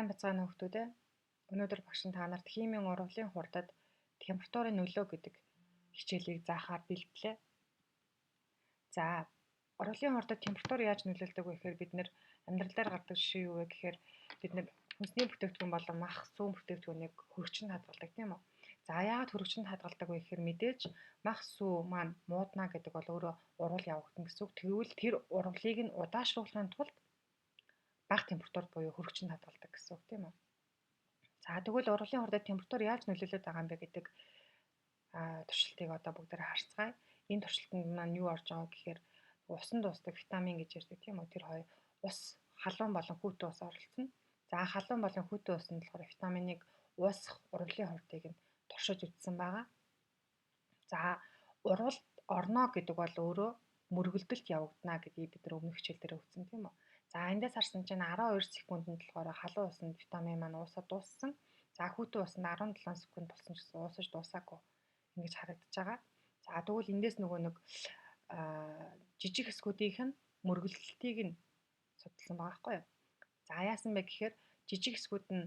Сайн бацгаана хүүхдүүд ээ. Өнөөдөр багш нь та нарт химийн урвалын хурдад температурын нөлөө гэдэг хичээлийг заахаар бэлтлээ. За, урвалын хурдад температур яаж нөлөөлдөг вэ гэхээр бид нэр амьдралаар гардаг жишээ юу вэ гэхээр бид нэр хүнсний бүтээгдэхүүн болон мах сүүн бүтээгдэхүүнийг хөрөгчөнд хадгалдаг тийм үү? За, яагаад хөрөгчөнд хадгалдаг вэ гэхээр мэдээж мах сүү маань муудна гэдэг бол өөрөө урвал явагдана гэсэн үг. Тэгвэл тэр урвалыг нь удаашруулахын тулд бага температур буюу хөрөгчөнд хадгалдаг гэсэн үг тийм үү? За тэгвэл урвалын хурдад температур яаж нөлөөлөд байгаа юм бэ гэдэг туршилтыг одоо бүгдээрээ харцгаая. Энэ туршилтанд маань юу орж байгаа гэхээр усанд дуусдаг витамин гэж ярьдаг тийм үү? Тэр хоёр ус, халуун болон хүйтэн ус оролцсон. За халуун болон хүйтэн усанд болохоор витаминыг уусах урвалын хурдыг нь туршиж үзсэн байгаа. За урвалд орно гэдэг бол өөрөө мөргөлдөлт явагдана гэдгийг бид нар өмнөх хичээл дээр үзсэн тийм үү? За эндээс харсан чинь 12 секундэд болохоор халуун усанд витамин маань уусаад дууссан. За хүйтэн усанд 17 секунд болсон ч гэсэн уусаж дуусаагүй ингэж харагдаж байгаа. За тэгвэл эндээс нөгөө нэг жижиг хэсгүүдийнх нь мөргөлдөлтийг нь судалсан байгаа байхгүй юу? За яасан бэ гэхээр жижиг хэсгүүд нь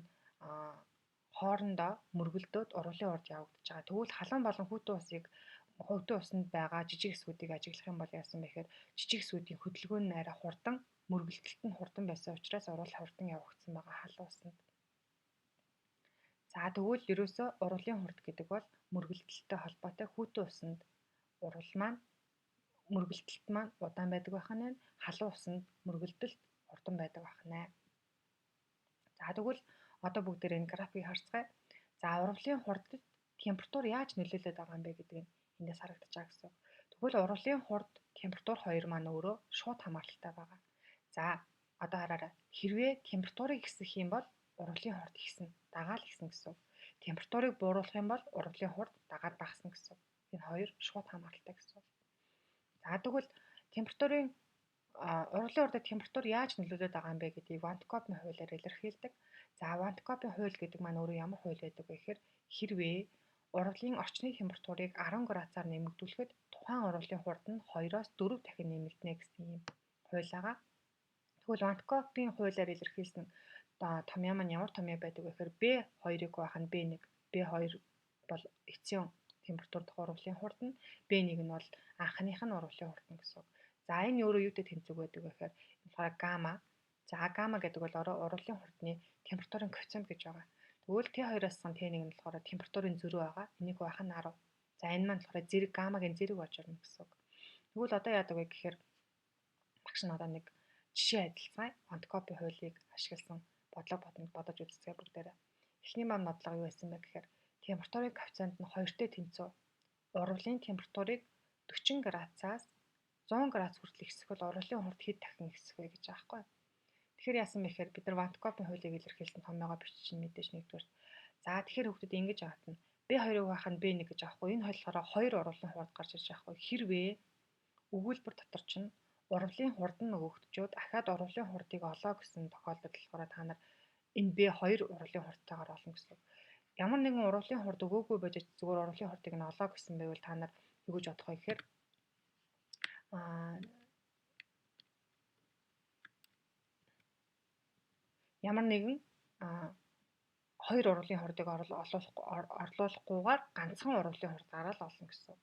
хоорондоо мөргөлдөөд урвалын урд явагдаж байгаа. Тэгвэл халуун болон хүйтэн усанд байгаа жижиг хэсгүүдийг ажиглах юм бол яасан бэ гэхээр жижиг хэсгүүдийн хөдөлгөөн нь арай хурдан мөргөлдөлт нь хурдан байсан учраас урвал хурдан явагдсан байгаа халуун усанд. За тэгвэл ерөөсөө урвалын хурд гэдэг бол мөргөлдөлттэй холбоотой. Хүйтэн усанд урвал маань мөргөлдөлт маань удаан байдаг байх нь халуун усанд мөргөлдөлт хурдан байдаг байх нь. За тэгвэл одоо бүгдээр энэ графикийг харцгаая. За урвалын хурдад температур яаж нөлөөлөд байгаа юм бэ гэдэг нь эндээс харагдаж байгаа гэсэн. Тэгвэл урвалын хурд температур хоёр маань өөрөө шууд хамааралтай байгаа. За одоо хараарай. Хэрвээ температурыг ихсэх юм бол урвалын хурд ихснэ, дагаад ихснэ гэсэн. Температурыг бууруулах юм бол урвалын хурд дагаад багасна гэсэн. Энэ хоёр шууд хамааралтай гэсэн. За тэгвэл урвалын хурдад температур яаж нөлөөлөд байгаа юм бэ гэдгийг Ван де Копийн хуулиар илэрхийлдэг. За Ван де Копийн хууль гэдэг маань өөрөө ямар хууль байдаг вэ гэхээр хэрвээ урвалын орчны температурыг 10 градусаар нэмэгдүүлэхэд тухайн урвалын хурд нь 2-оос 4 дахин нэмэгдэнэ гэсэн юм хууль байгаа. Тэгвэл Ван де Копийн хуулиар илэрхийлсэн томьёо маань ямар томьёо байдаг вэ гэхээр B2-ыг байх нь B1, B2 бол эцсийн температур дэх урвалын хурд нь, B1 нь бол анхных нь урвалын хурд нь гэсэн. За энэ өөрөө юутай тэнцвэг байдаг вэ гэхээр энэ болохоор гамма. За гамма гэдэг бол урвалын хурдны температурын коэффициент гэж байгаа. Тэгвэл T2-аас T1 нь болохоор температурын зөрүү байгаа. Энийг байх нь 10. За энэ маань болохоор зэрэг гаммагийн зэрэг болж орно гэсэн. Тэгвэл одоо яадаг вэ гэхээр багш нь одоо нэг жишээ адилцгаая. Ван де Копийн хуулийг ашигласан бодлого бодож үзцгээе бүгдээрээ. Эхний маань бодлого юу байсан бэ гэхээр температурын коэффициент нь 2-тэй тэнцүү. Урвалын температурыг 40 градусаас 100 градус хүртэл ихсэх бол урвалын хурд хэд дахин ихсэх вэ гэж байгаа байхгүй. Тэгэхээр яасан бэ гэхээр бид нар Ван де Копийн хуулийг илэрхийлсэн томьёогоо бичиж мэдээж нэгдүгээр. За тэгэхээр хүүхдүүд ингэж аатна. B2-ыг байх нь B1 гэж аахгүй. Энэ болохоор 2 урвалын хурд гарч ирж байгаа байхгүй. Хэрвээ өгүүлбэр дотор чинь урвалын хурд нь өгөгдөж дахиад урвалын хурдыг олоо гэсэн тохиолдолд болохоор та нар энэ B2 урвалын хурдтайгаар олно гэсэн. Ямар нэгэн урвалын хурд өгөөгүй байж зүгээр урвалын хурдыг нь олоо гэсэн байвал та нар юу гэж бодох вэ гэхээр ямар нэгэн 2 урвалын хурдыг орлуулахгүйгээр ганцхан урвалын хурд гараад олно гэсэн.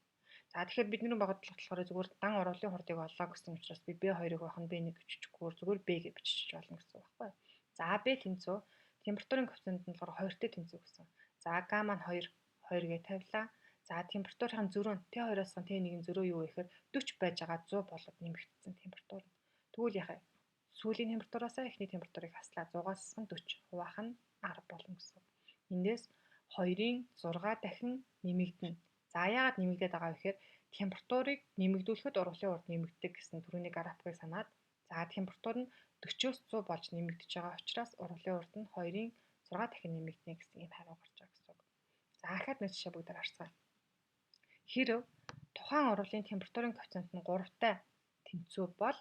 За тэгэхээр бидний бодлого болохоор зүгээр дан урвалын хурдыг олоо гэсэн учраас би B2-ыг байх нь B1 биччихгүйгээр зүгээр B гэж бичиж болно гэсэн байхгүй. За B тэнцүү температурын коэффициент нь болохоор 2-тэй тэнцүү гэсэн. За гамма нь 2 гэж тавилаа. За температурын зөрүү нь T2-аас T1-ийн зөрүү юу вэ гэхээр 40 байж байгаа 100 болоод нэмэгдсэн температур. Тэгвэл яхаа сүүлийн температураас эхний температурыг хаслаа 100-аас 40 хуваах нь 10 болно гэсэн. Эндээс 2-ын 6 дахин нэмэгдэнэ. За яагаад нэмэгдээд байгаа вэ гэхээр температурыг нэмэгдүүлэхэд урвалын хурд нэмэгддэг гэсэн түрүүний графикыг санаад за температур нь 40-оос 100 болж нэмэгдэж байгаа учраас урвалын хурд нь 2-ын 6 дахин нэмэгдэнэ гэсэн юм хариу гарч байгаа гэсэн. За ахаад нэг жишээ бүгдээр харцгаая. Хэрэв тухайн урвалын температурын коэффициент нь 3-тай тэнцүү бол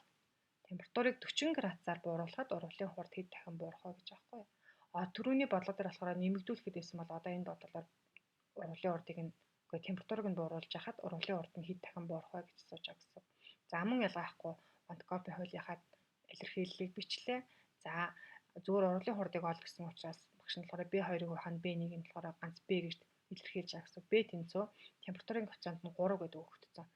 температурыг 40 градусаар бууруулахад урвалын хурд хэд дахин буурах вэ гэж байгаа байхгүй. Түрүүний бодлого дээр болохоор нэмэгдүүлэхэд байсан бол одоо энэ бодлогоор урвалын хурдыг нь температурыг нь бууруулж яхад урвалын хурд нь хэд дахин буурах вэ гэж асууж байгаа гэсэн. За мөн ялгаахгүй Ван де Копийн хуулийнхаа илэрхийллийг бичлээ. За Зүгээр урлагийн хурдыг ол гэсэн учраас багш нь болохоор B2-ыг ухаана B1-ийг нь болохоор ганц B гэж илэрхийлж байгаа гэсэн. B тэнцүү температурын коэффициент нь 3 гэдэг өгөгдсөн.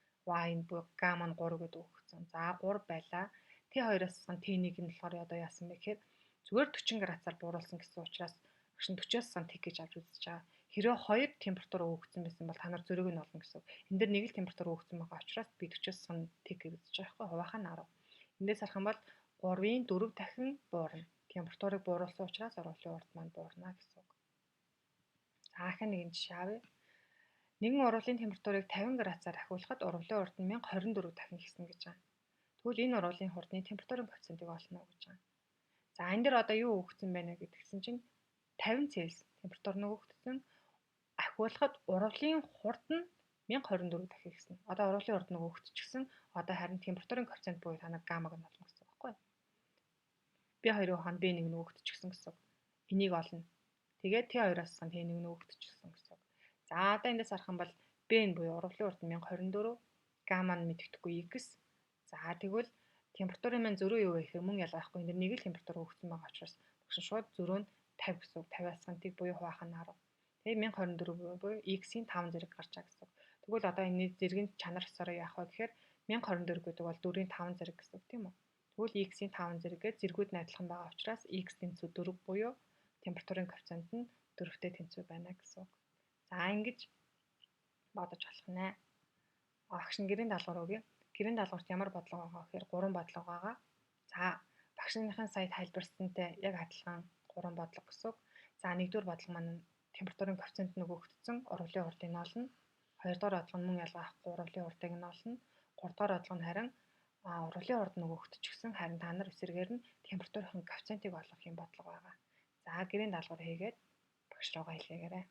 Y нь буюу гамма нь 3 гэдэг өгөгдсөн. За 3 байлаа. T2-оос T1-ийг нь болохоор одоо яасан бэ гэхээр зүгээр 40 градусаар бууруулсан гэсэн учраас багш нь 40-оос T гэж авч үзэж байгаа. Хэрэв хоёр температур өгөгдсөн байсан бол та нар зөрүүг нь олно гэсэн. Энд дэр нэг л температур өгөгдсөн байгаа учраас би 40-оос T гэж үзэж байгаа байхгүй хуваах нь 10. Эндээс харах юм бол 3-ын 4 дахин буурна. Температурыг бууруулсан учраас ургуулын урд маань буурна гэсэн үг. За ахин нэгэн жишээ авъя. Нэгэн ургуулын температурыг 50 градусаар ахиулахад ургуулын урд нь 1024 дахин ихснэ гэж байгаа. Тэгвэл энэ ургуулын хурдны температурын коэффициентийг олно гэж байгаа. За энэ дэр одоо юу өгөгдсөн байна гэдгсэн чинь 50 Цельс температур нь өгөгдсөн. Ахиулахад ургуулын хурд нь 1024 дахин ихснэ. Одоо ургуулын урд нь өгөгдчихсэн. Одоо харин температурын коэффициент буюу та нар гаммаг нь олно гэсэн үг байхгүй юу? B2-ын ухаанд B1 нь өгөгдчихсэн гэсэн. Энийг олно. Тэгээд T2-аас T1 нь өгөгдчихсэн гэсэн. За одоо эндээс харах юм бол B нь буюу ургуулын урд нь 1024, гамма нь мэддэхгүй X. За тэгвэл температурын маань зөрүү юу вэ гэхээр мөн ялгаахгүй. Энд нэг л температур өгсөн байгаа учраас багш нь шууд зөрөө нь 50 гэсэн. 50-аас T буюу хуваах нь 10. Тэгээд 1024 буюу X-ийн 5 зэрэг гарч байгаа гэсэн. Тэгвэл одоо энэ зэргийн чанар ёсоор яах вэ гэхээр 1024 гэдэг бол 4-ийн 5 зэрэг гэсэн үг тийм үү? Тэгвэл X-ийн 5 зэрэгээ зэргүүд нь адилхан байгаа учраас X тэнцүү 4 буюу температурын коэффициент нь 4-тэй тэнцүү байна гэсэн үг. За ингэж бодож болох нэ. Багш нь гэрийн даалгавар өгье. Гэрийн даалгаварт ямар бодлого байгаа вэ гэхээр 3 бодлого байгаа. За багшныхын сая тайлбарсантай яг адилхан 3 бодлого гэсэн үг. За нэгдүгээр бодлого маань температурын коэффициент нь өгөгдсөн ургуулын хурдыг нь олно. Хоёрдугаар бодлого нь мөн ялгаахгүй ургуулын хурдыг нь олно. Гуравдугаар бодлого нь харин ургуулын хурд нь өгөгдчихсэн. Харин та нар эсрэгээр нь температурын коэффициентийг олох юм бодлого байгаа. За гэрийн даалгавар хийгээд багш руугаа хэлээгээрэй.